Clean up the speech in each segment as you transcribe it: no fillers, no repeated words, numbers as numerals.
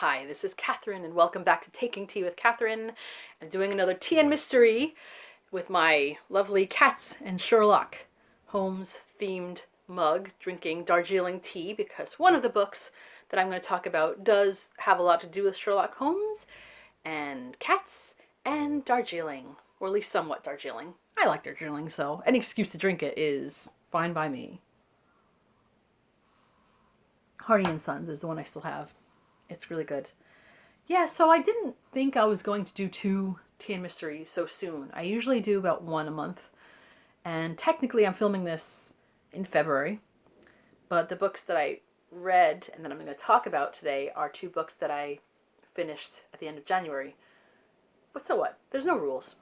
Hi, this is Catherine, and welcome back to Taking Tea with Catherine. I'm doing another tea and mystery with my lovely cats and Sherlock Holmes themed mug, drinking Darjeeling tea, because one of the books that I'm going to talk about does have a lot to do with Sherlock Holmes and cats and Darjeeling, or at least somewhat Darjeeling. I like Darjeeling, so any excuse to drink it is fine by me. Hardy and Sons is the one I still have. It's really good. Yeah, so I didn't think I was going to do two tea and mysteries so soon. I usually do about one a month. And technically I'm filming this in February. But the books that I read and that I'm going to talk about today are two books that I finished at the end of January. But so what? There's no rules.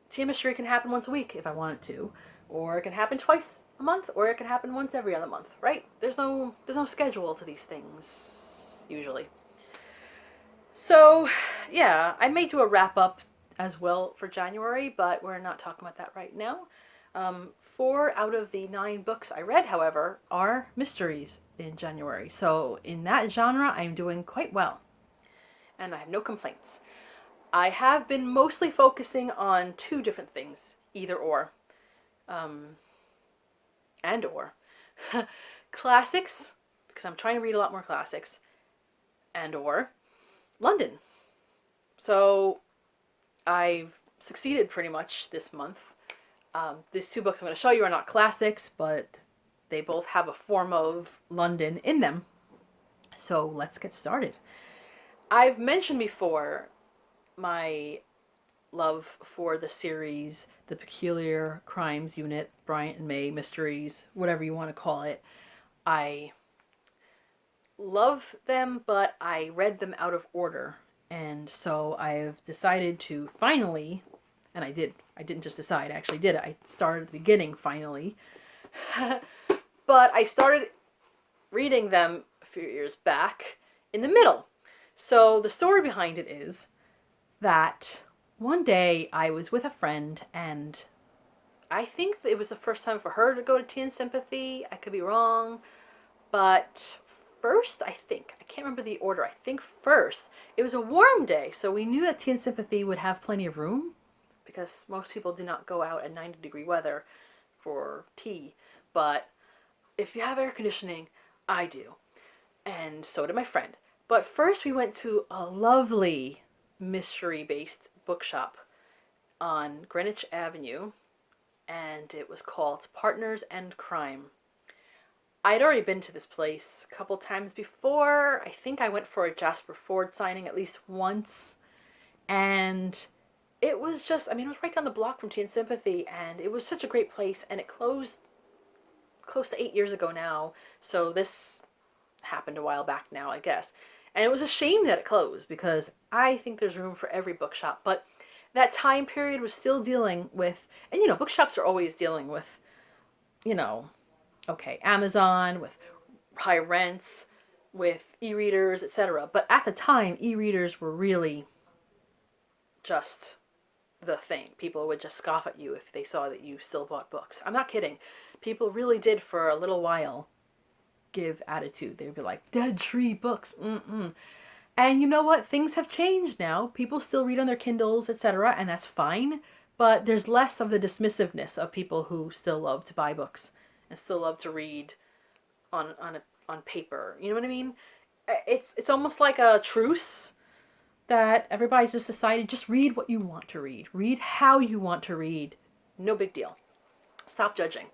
Tea and mystery can happen once a week if I want it to. Or it can happen twice a month, or it can happen once every other month, right? There's no schedule to these things, usually. So, yeah, I may do a wrap-up as well for January, but we're not talking about that right now. 4 out of the 9 books I read, however, are mysteries in January. So, in that genre, I'm doing quite well. And I have no complaints. I have been mostly focusing on 2 different things, either or. And or. Classics, because I'm trying to read a lot more classics, and or London. So I've succeeded pretty much this month. These 2 books I'm going to show you are not classics, but they both have a form of London in them. So let's get started. I've mentioned before my love for the series, The Peculiar Crimes Unit, Bryant and May Mysteries, whatever you want to call it. I love them, but I read them out of order. And so I've decided to finally, and I didn't just decide, I actually did it. I started at the beginning finally. But I started reading them a few years back in the middle. So the story behind it is that one day I was with a friend, and I think it was the first time for her to go to Tea and Sympathy. I could be wrong. But first, I can't remember the order. I think first, it was a warm day, so we knew that Tea and Sympathy would have plenty of room, because most people do not go out at 90-degree weather for tea. But if you have air conditioning, I do. And so did my friend. But first, we went to a lovely mystery-based bookshop on Greenwich Avenue, and it was called Partners and Crime. I'd already been to this place a couple times before. I think I went for a Jasper Fforde signing at least once. And it was just, it was right down the block from Tea and Sympathy, and it was such a great place, and it closed close to 8 years ago now. So this happened a while back now, I guess. And it was a shame that it closed, because I think there's room for every bookshop. But that time period was still dealing with, and bookshops are always dealing with, Amazon, with high rents, with e-readers, etc. But at the time, e-readers were really just the thing. People would just scoff at you if they saw that you still bought books. I'm not kidding. People really did for a little while give attitude. They'd be like, dead tree books. And you know what? Things have changed now. People still read on their Kindles, etc., and that's fine. But there's less of the dismissiveness of people who still love to buy books and still love to read on paper. You know what I mean? It's almost like a truce that everybody's just decided, just read what you want to read. Read how you want to read. No big deal. Stop judging.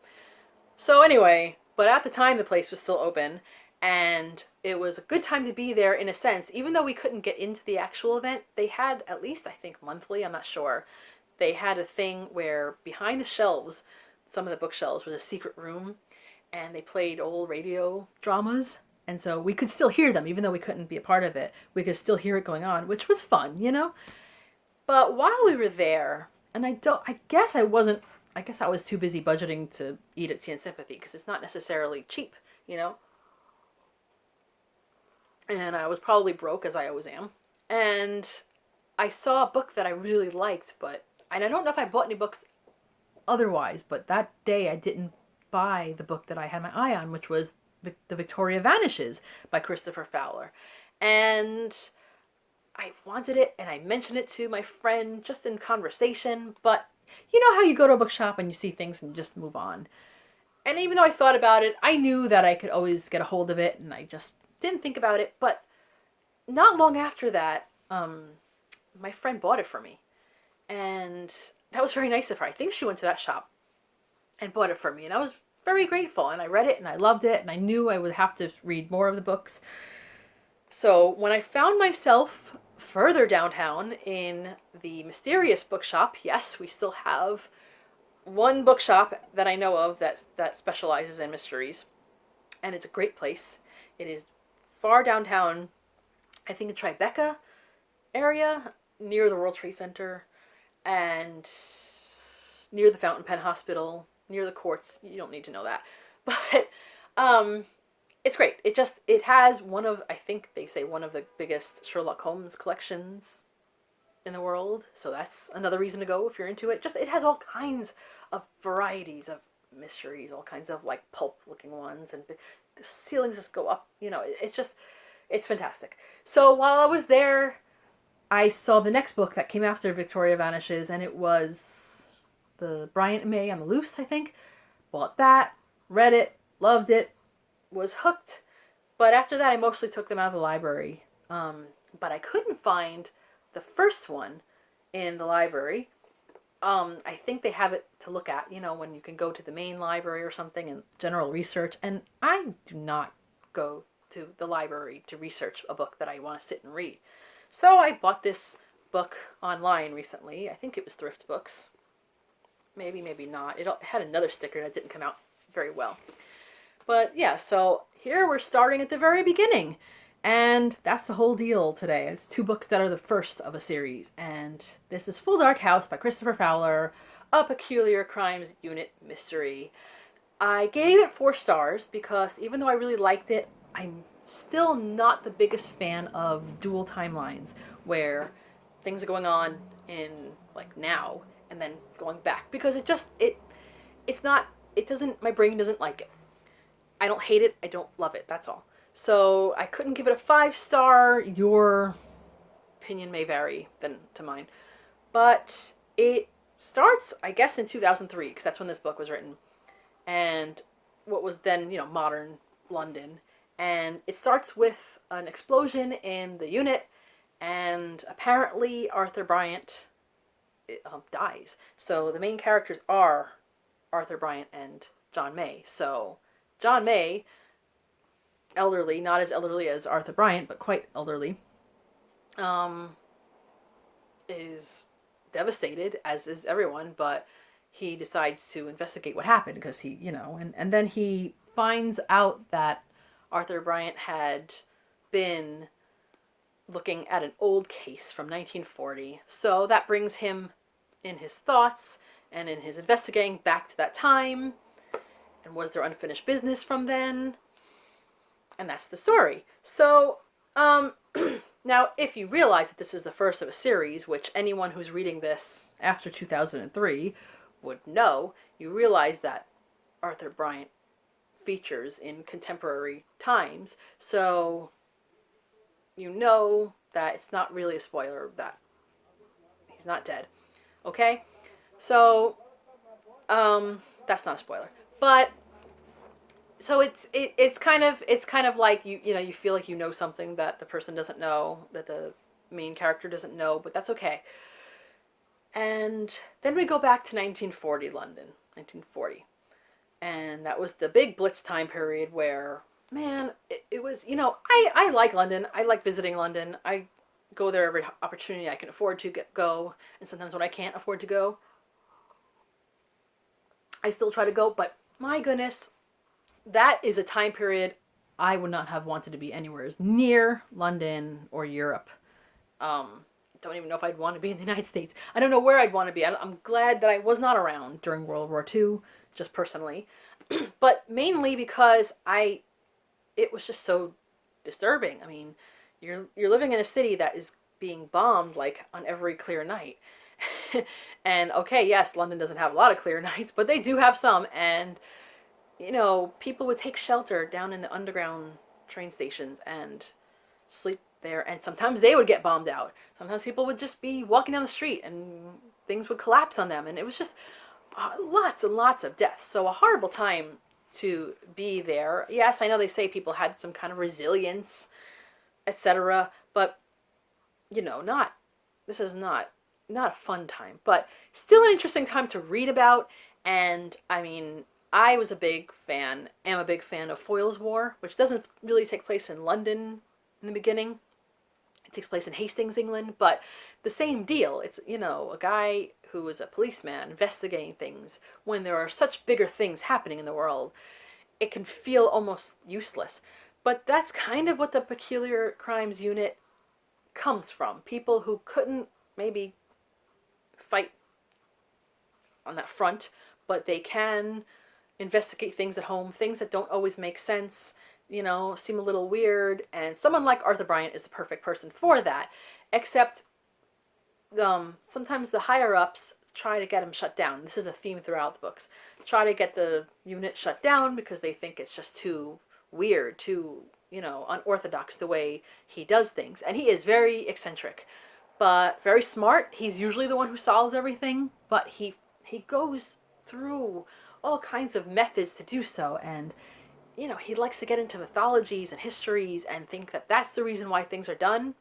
So anyway, but at the time the place was still open, and it was a good time to be there in a sense. Even though we couldn't get into the actual event, they had, at least I think monthly, I'm not sure, they had a thing where behind the shelves, some of the bookshelves, was a secret room, and they played old radio dramas. And so we could still hear them, even though we couldn't be a part of it. We could still hear it going on, which was fun, But while we were there, and I guess I was too busy budgeting to eat at Tea and Sympathy, because it's not necessarily cheap, And I was probably broke, as I always am. And I saw a book that I really liked, and I don't know if I bought any books otherwise, but that day I didn't buy the book that I had my eye on, which was The Victoria Vanishes by Christopher Fowler. And I wanted it, and I mentioned it to my friend just in conversation, but you know how you go to a bookshop and you see things and you just move on. And even though I thought about it, I knew that I could always get a hold of it, and I just didn't think about it. But not long after that, my friend bought it for me. And that was very nice of her. I think she went to that shop and bought it for me. And I was very grateful. And I read it and I loved it. And I knew I would have to read more of the books. So when I found myself further downtown in the mysterious bookshop, yes, we still have one bookshop that I know of that specializes in mysteries. And it's a great place. It is far downtown, I think in Tribeca area, near the World Trade Center, and near the Fountain Pen Hospital, near the courts. You don't need to know that. But it's great. It has one of, I think they say, one of the biggest Sherlock Holmes collections in the world. So that's another reason to go if you're into it. Just, it has all kinds of varieties of mysteries, all kinds of like pulp looking ones, and the ceilings just go up. You know, it's fantastic. So while I was there, I saw the next book that came after Victoria Vanishes, and it was the Bryant and May on the Loose, I think. Bought that, read it, loved it, was hooked. But after that, I mostly took them out of the library. But I couldn't find the first one in the library. I think they have it to look at, you know, when you can go to the main library or something and general research. And I do not go to the library to research a book that I want to sit and read. So I bought this book online recently. I think it was Thrift Books. Maybe, maybe not. It had another sticker that didn't come out very well. But yeah, so here we're starting at the very beginning. And that's the whole deal today. It's 2 books that are the first of a series. And this is Full Dark House by Christopher Fowler, a Peculiar Crimes Unit mystery. I gave it 4 stars because even though I really liked it, I'm still not the biggest fan of dual timelines where things are going on in like now and then going back, because my brain doesn't like it. I don't hate it, I don't love it, that's all. So I couldn't give it a 5-star. Your opinion may vary to mine. But it starts, I guess, in 2003, because that's when this book was written. And what was then, modern London. And it starts with an explosion in the unit, and apparently Arthur Bryant dies. So the main characters are Arthur Bryant and John May. So John May, elderly, not as elderly as Arthur Bryant, but quite elderly, is devastated, as is everyone, but he decides to investigate what happened because he, and then he finds out that Arthur Bryant had been looking at an old case from 1940. So that brings him in his thoughts and in his investigating back to that time. And was there unfinished business from then? And that's the story. So, now if you realize that this is the first of a series, which anyone who's reading this after 2003 would know, you realize that Arthur Bryant features in contemporary times, so you know that it's not really a spoiler that he's not dead. Okay? So, that's not a spoiler. But so it's kind of like you feel like you know something that the person doesn't know, that the main character doesn't know, but that's okay. And then we go back to 1940 London, 1940. And that was the big Blitz time period where, man, it was, I like London. I like visiting London. I go there every opportunity I can afford to go. And sometimes when I can't afford to go, I still try to go. But my goodness, that is a time period I would not have wanted to be anywhere near London or Europe. Don't even know if I'd want to be in the United States. I don't know where I'd want to be. I'm glad that I was not around during World War II, just personally. But mainly because it was just so disturbing. I mean, you're living in a city that is being bombed like on every clear night. And okay, yes, London doesn't have a lot of clear nights, but they do have some. And, people would take shelter down in the underground train stations and sleep there, and sometimes they would get bombed out. Sometimes people would just be walking down the street and things would collapse on them, and it was just lots and lots of deaths. So a horrible time to be there. Yes, I know they say people had some kind of resilience, etc., but this is not a fun time, but still an interesting time to read about. And I mean, I am a big fan of Foyle's War, which doesn't really take place in London in the beginning. It takes place in Hastings, England, but the same deal. It's, a guy who is a policeman investigating things when there are such bigger things happening in the world. It can feel almost useless. But that's kind of what the Peculiar Crimes Unit comes from. People who couldn't maybe fight on that front, but they can investigate things at home, things that don't always make sense, seem a little weird, and someone like Arthur Bryant is the perfect person for that, except sometimes the higher-ups try to get him shut down. This is a theme throughout the books. Try to get the unit shut down because they think it's just too weird, too, unorthodox the way he does things. And he is very eccentric, but very smart. He's usually the one who solves everything, but he goes through all kinds of methods to do so, and he likes to get into mythologies and histories and think that that's the reason why things are done.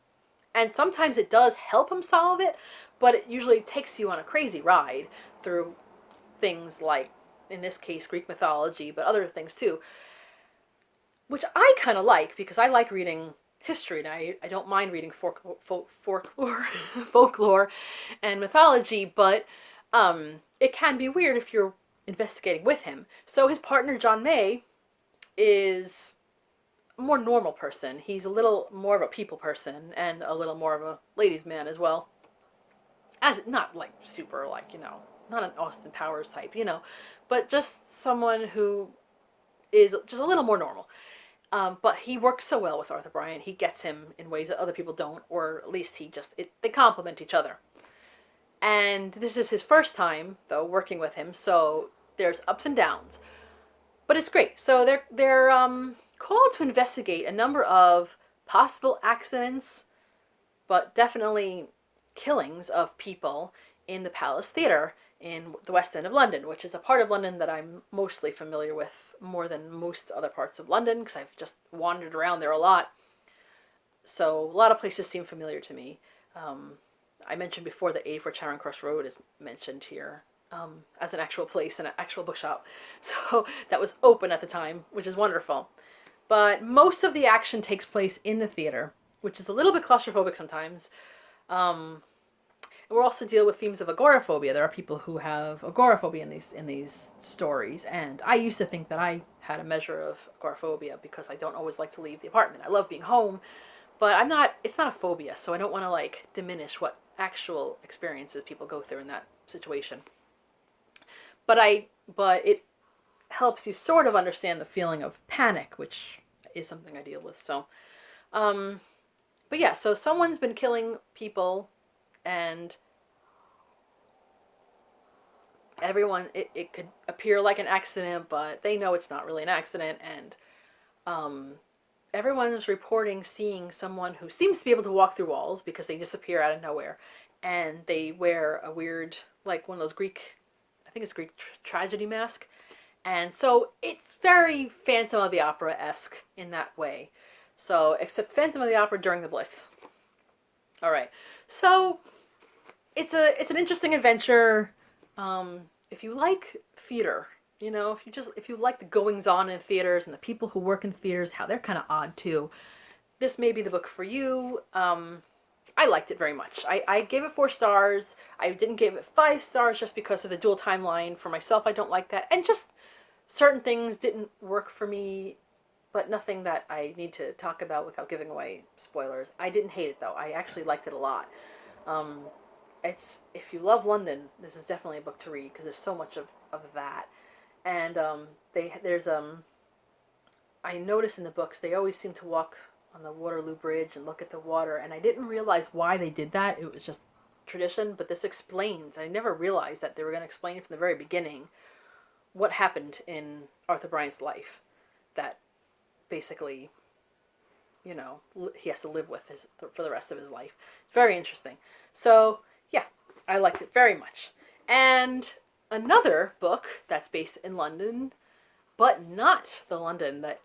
And sometimes it does help him solve it, but it usually takes you on a crazy ride through things like, in this case, Greek mythology, but other things too, which I kind of like because I like reading history, and I don't mind reading folklore and mythology, but it can be weird if you're investigating with him. So his partner, John May, is a more normal person. He's a little more of a people person and a little more of a ladies' man as well. As not like super, not an Austin Powers type, but just someone who is just a little more normal. But he works so well with Arthur Bryant. He gets him in ways that other people don't, or at least they complement each other. And this is his first time, though, working with him, so there's ups and downs. But it's great. So they're called to investigate a number of possible accidents, but definitely killings of people in the Palace Theatre in the West End of London, which is a part of London that I'm mostly familiar with more than most other parts of London, because I've just wandered around there a lot. So a lot of places seem familiar to me. I mentioned before that 84 Charing Cross Road is mentioned here as an actual place and an actual bookshop. So that was open at the time, which is wonderful. But most of the action takes place in the theater, which is a little bit claustrophobic sometimes. We'll also deal with themes of agoraphobia. There are people who have agoraphobia in these stories, and I used to think that I had a measure of agoraphobia because I don't always like to leave the apartment. I love being home, but it's not a phobia, so I don't want to diminish what actual experiences people go through in that situation. But it helps you sort of understand the feeling of panic, which is something I deal with. So, but yeah, so someone's been killing people, and everyone, it could appear like an accident, but they know it's not really an accident, and everyone is reporting seeing someone who seems to be able to walk through walls because they disappear out of nowhere, and they wear a weird, one of those I think it's Greek tragedy mask, and so it's very Phantom of the Opera-esque in that way. So, except Phantom of the Opera during the Blitz. All right, so it's an interesting adventure. If you like theater, if you like the goings on in theaters and the people who work in theaters, how they're kind of odd too, this may be the book for you. I liked it very much. I gave it 4 stars. I didn't give it 5 stars just because of the dual timeline. For myself, I don't like that. And just certain things didn't work for me, but nothing that I need to talk about without giving away spoilers. I didn't hate it, though. I actually liked it a lot. If you love London, this is definitely a book to read because there's so much of that. And I notice in the books, they always seem to walk on the Waterloo Bridge and look at the water, and I didn't realize why they did that. It was just tradition, but this explains. I never realized that they were going to explain from the very beginning what happened in Arthur Bryant's life that basically, he has to live with for the rest of his life. It's very interesting. So, yeah, I liked it very much. And another book that's based in London, but not the London that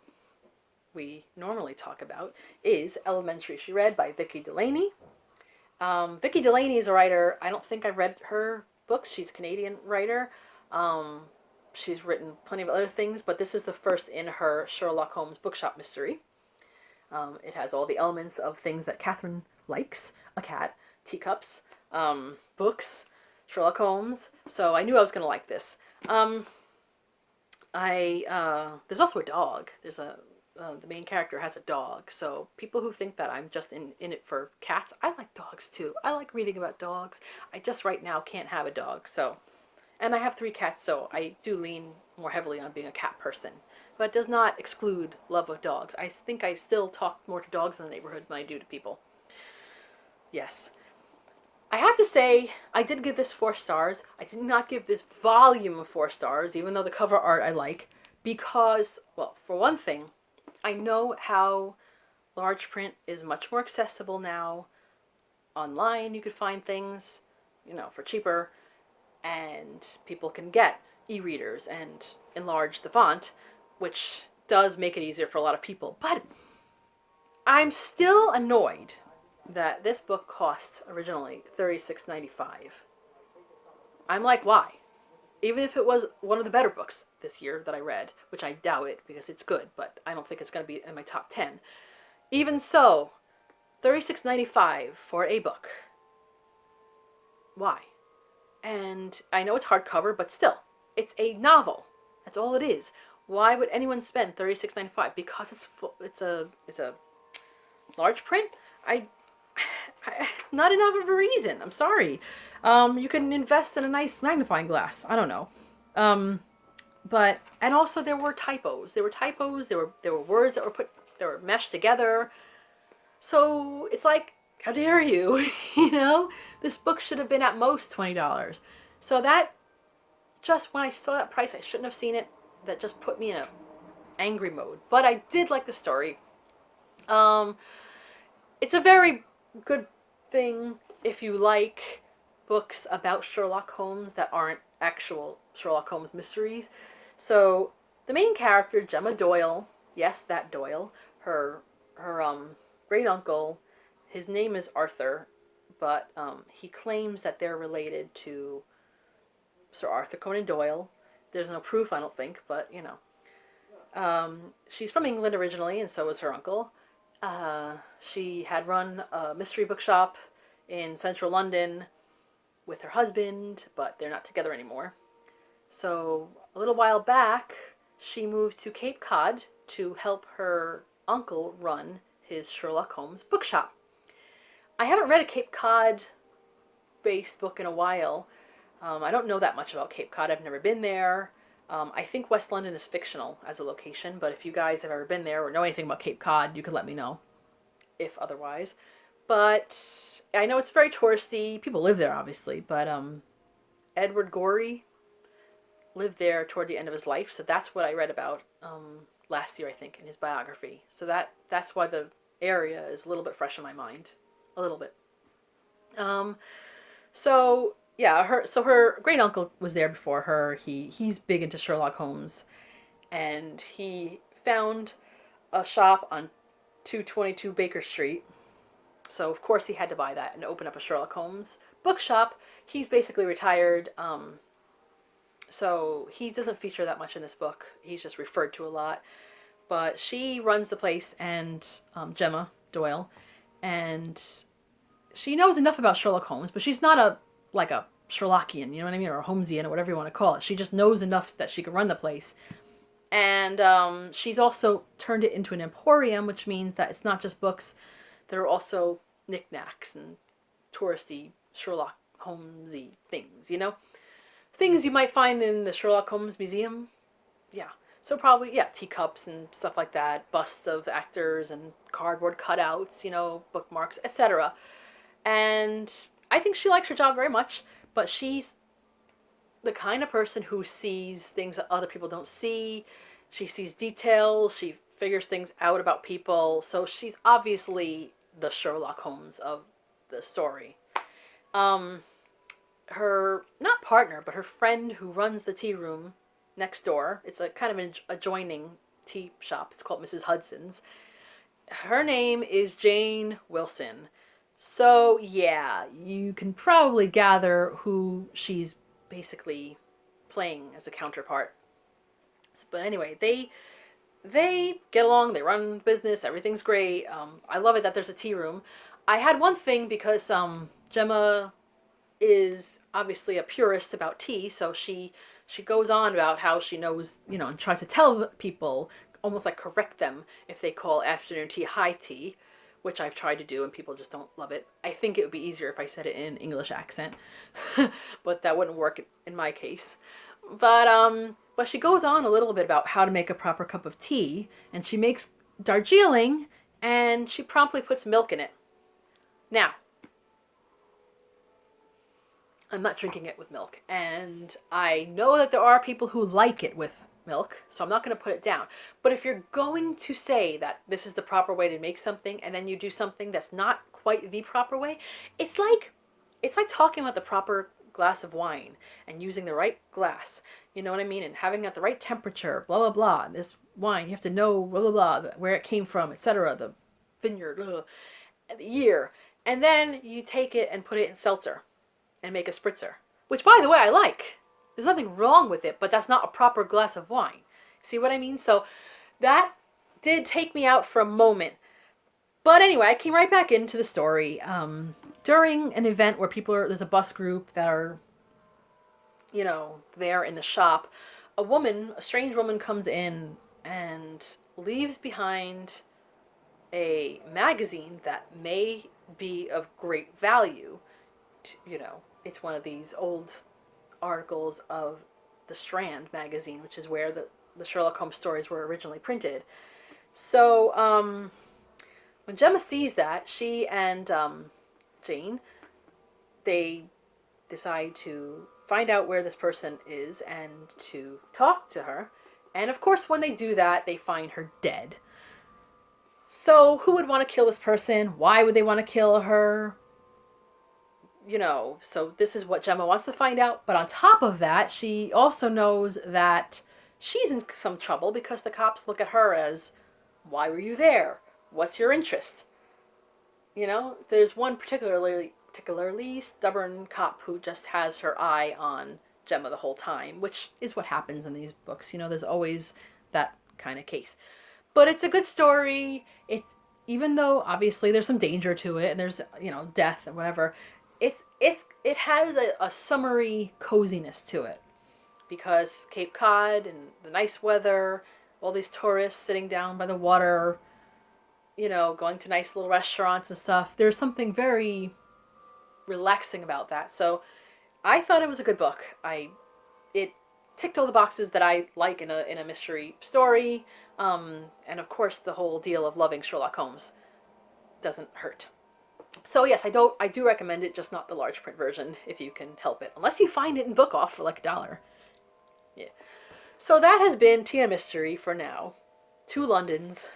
we normally talk about, is Elementary She Read by Vicki Delany. Vicki Delany is a writer. I don't think I've read her books. She's a Canadian writer. She's written plenty of other things, but this is the first in her Sherlock Holmes bookshop mystery. It has all the elements of things that Catherine likes: a cat, teacups, books, Sherlock Holmes. So I knew I was going to like this. There's also a dog. The main character has a dog. So people who think that I'm just in it for cats, I like dogs too. I like reading about dogs. I just right now can't have a dog. So, and I have 3 cats, so I do lean more heavily on being a cat person. But it does not exclude love of dogs. I think I still talk more to dogs in the neighborhood than I do to people. Yes. I have to say, I did give this 4 stars. I did not give this volume of 4 stars, even though the cover art I like, because, well, for one thing, I know how large print is much more accessible now. Online, you could find things, for cheaper, and people can get e-readers and enlarge the font, which does make it easier for a lot of people. But I'm still annoyed that this book costs originally $36.95. I'm like, why? Even if it was one of the better books this year that I read, which I doubt it because it's good, but I don't think it's going to be in my top 10. Even so, $36.95 for a book. Why? And I know it's hardcover, but still, it's a novel. That's all it is. Why would anyone spend $36.95? Because it's a large print? Not enough of a reason. I'm sorry. You can invest in a nice magnifying glass. I don't know. And also there were typos. There were words that were meshed together. So it's like, how dare you? This book should have been at most $20. So that, just when I saw that price, I shouldn't have seen it. That just put me in a angry mode. But I did like the story. It's a very good thing if you like books about Sherlock Holmes that aren't actual Sherlock Holmes mysteries. So the main character, Gemma Doyle, yes, that Doyle, her great uncle, his name is Arthur, but he claims that they're related to Sir Arthur Conan Doyle. There's no proof, I don't think, but she's from England originally, and so is her uncle. She had run a mystery bookshop in central London with her husband, but they're not together anymore. So a little while back, she moved to Cape Cod to help her uncle run his Sherlock Holmes bookshop. I haven't read a Cape Cod-based book in a while. I don't know that much about Cape Cod. I've never been there. I think West London is fictional as a location, but if you guys have ever been there or know anything about Cape Cod, you could let me know, if otherwise. But I know it's very touristy. People live there, obviously, but Edward Gorey lived there toward the end of his life, so that's what I read about last year, I think, in his biography. So that's why the area is a little bit fresh in my mind. A little bit. So yeah, her great uncle was there before her. He's big into Sherlock Holmes, and he found a shop on 222 Baker Street. So of course he had to buy that and open up a Sherlock Holmes bookshop. He's basically retired, so he doesn't feature that much in this book. He's just referred to a lot. But she runs the place, and Gemma Doyle, and she knows enough about Sherlock Holmes, but she's not a Sherlockian, you know what I mean, or a Holmesian, or whatever you want to call it. She just knows enough that she can run the place. And she's also turned it into an emporium, which means that it's not just books. There are also knickknacks and touristy Sherlock Holmesy things, Things you might find in the Sherlock Holmes Museum. Yeah. So probably, teacups and stuff like that, busts of actors and cardboard cutouts, bookmarks, etc. And I think she likes her job very much, but she's the kind of person who sees things that other people don't see. She sees details. She figures things out about people. So she's obviously the Sherlock Holmes of the story. Her, not partner, but her friend who runs the tea room next door. It's a kind of an adjoining tea shop. It's called Mrs. Hudson's. Her name is Jane Wilson. So, yeah, you can probably gather who she's basically playing as a counterpart. But anyway, they get along, they run business, everything's great. I love it that there's a tea room. I had one thing because Gemma is obviously a purist about tea, so she goes on about how she knows, and tries to tell people, almost like correct them if they call afternoon tea high tea, which I've tried to do and people just don't love it. I think it would be easier if I said it in an English accent, but that wouldn't work in my case. But she goes on a little bit about how to make a proper cup of tea, and she makes Darjeeling, and she promptly puts milk in it. Now, I'm not drinking it with milk, and I know that there are people who like it with milk, so I'm not going to put it down. But if you're going to say that this is the proper way to make something, and then you do something that's not quite the proper way, it's like talking about the proper glass of wine and using the right glass, you know what I mean, and having it at the right temperature, blah blah blah. This wine, you have to know blah blah blah, where it came from, etc., the vineyard, the year, and then you take it and put it in seltzer and make a spritzer, which, by the way, I like. There's nothing wrong with it, but that's not a proper glass of wine. See what I mean? So that did take me out for a moment. But anyway, I came right back into the story. During an event where there's a bus group that are, there in the shop, a strange woman comes in and leaves behind a magazine that may be of great value. It's one of these old articles of the Strand magazine, which is where the Sherlock Holmes stories were originally printed. So, when Gemma sees that, she and Jane, they decide to find out where this person is and to talk to her. And of course, when they do that, they find her dead. So, who would want to kill this person? Why would they want to kill her? So this is what Gemma wants to find out. But on top of that, she also knows that she's in some trouble because the cops look at her as, why were you there? What's your interest? There's one particularly stubborn cop who just has her eye on Gemma the whole time, which is what happens in these books. There's always that kind of case. But it's a good story. Even though obviously there's some danger to it and there's, death and whatever, it has a summery coziness to it, because Cape Cod and the nice weather, all these tourists sitting down by the water, going to nice little restaurants and stuff. There's something very relaxing about that. So I thought it was a good book. It ticked all the boxes that I like in a mystery story. And of course the whole deal of loving Sherlock Holmes doesn't hurt. So yes, I do recommend it, just not the large print version if you can help it. Unless you find it in Book Off for like $1. Yeah. So that has been Tea and Mystery for now. 2 Londons.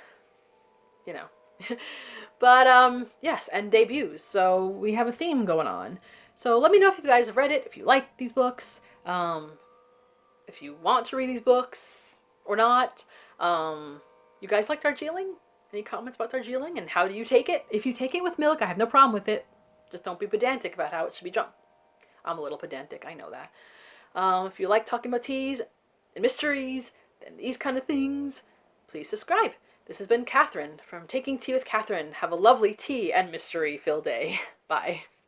But yes, and debuts. So we have a theme going on. So let me know if you guys have read it, if you like these books, if you want to read these books or not. You guys like Darjeeling? Any comments about Darjeeling? And how do you take it? If you take it with milk, I have no problem with it. Just don't be pedantic about how it should be drunk. I'm a little pedantic, I know that. If you like talking about teas and mysteries and these kind of things, please subscribe. This has been Catherine from Taking Tea with Catherine. Have a lovely tea and mystery-filled day. Bye.